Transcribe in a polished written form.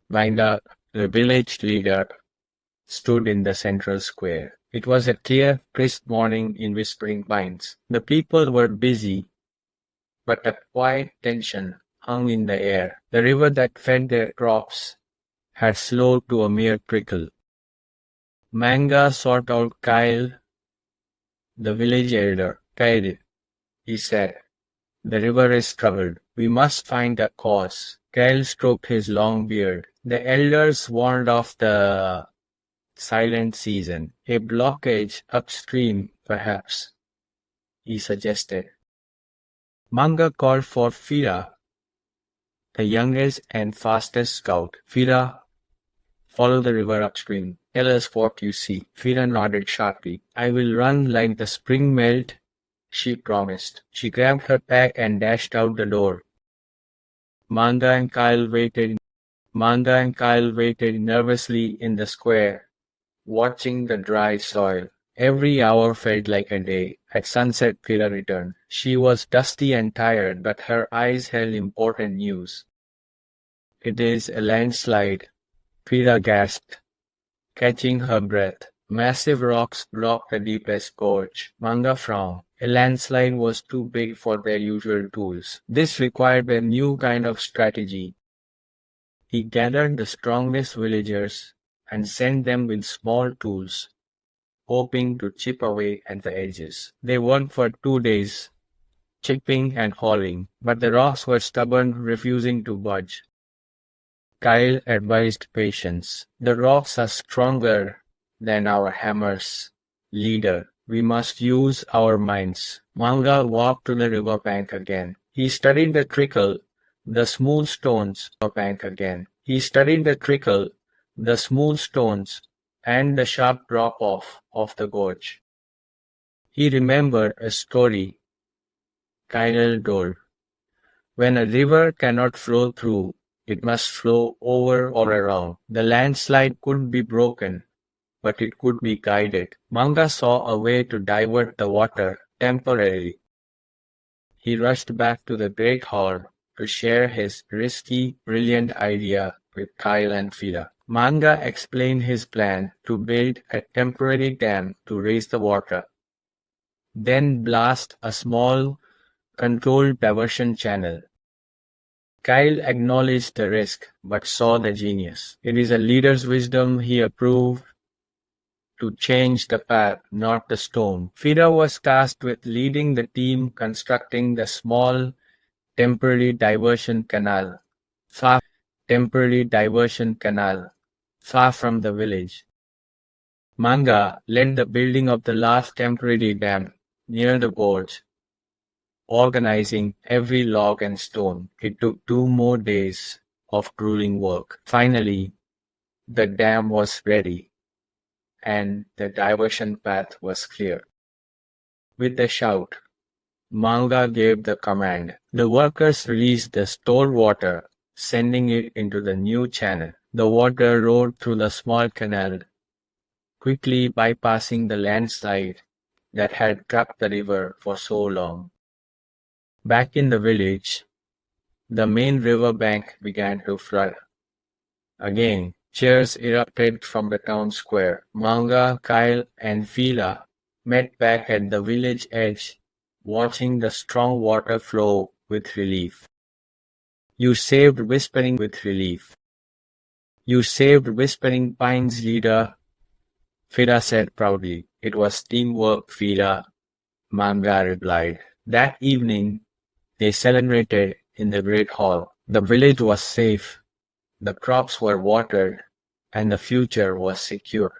Manga, the village leader, stood in the central square. It was a clear, crisp morning in whispering pines. The people were busy, but a quiet tension hung in the air. The river that fed their crops had slowed to a mere trickle. Manga sought out Kyle, the village elder. Kyle, he said, the river is troubled. We must find a cause. Kyle stroked his long beard. The elders warned of the silent season. A blockage upstream, perhaps, he suggested. Manga called for Fira, the youngest and fastest scout. Fira, follow the river upstream. Tell us what you see. Fira nodded sharply. I will run like the spring melt, she promised. She grabbed her pack and dashed out the door. Manga and Kyle waited nervously in the square, watching the dry soil. Every hour felt like a day. At sunset, Fira returned. She was dusty and tired, but her eyes held important news. It is a landslide, Fira gasped, catching her breath. Massive rocks blocked the deepest gorge. Manga frowned. A landslide was too big for their usual tools. This required a new kind of strategy. He gathered the strongest villagers and sent them with small tools, hoping to chip away at the edges. They worked for 2 days, chipping and hauling, but the rocks were stubborn, refusing to budge. Kyle advised patience. The rocks are stronger than our hammers, leader. We must use our minds. Manga walked to the riverbank again. He studied the trickle, the smooth stones, He studied the trickle, the smooth stones, and the sharp drop-off of the gorge. He remembered a story Kyle told. When a river cannot flow through, it must flow over or around. The landslide couldn't be broken, but it could be guided. Manga saw a way to divert the water temporarily. He rushed back to the great hall to share his risky, brilliant idea with Kyle and Fira. Manga explained his plan to build a temporary dam to raise the water, then blast a small, controlled diversion channel. Kyle acknowledged the risk, but saw the genius. It is a leader's wisdom, he approved, to change the path, not the stone. Fira was tasked with leading the team constructing the small temporary diversion canal, far from the village. Manga led the building of the last temporary dam near the gorge, organizing every log and stone. It took 2 more days of grueling work. Finally, the dam was ready, and the diversion path was clear. With a shout, Manga gave the command. The workers released the stored water, sending it into the new channel. The water roared through the small canal, quickly bypassing the landslide that had trapped the river for so long. Back in the village, the main river bank began to flood. Again, cheers erupted from the town square. Manga, Kyle, and Fila met back at the village edge, watching the strong water flow with relief. You saved Whispering Pines, leader, Fira said proudly. It was teamwork, Fira, Manga replied. That evening, they celebrated in the great hall. The village was safe, the crops were watered, and the future was secure.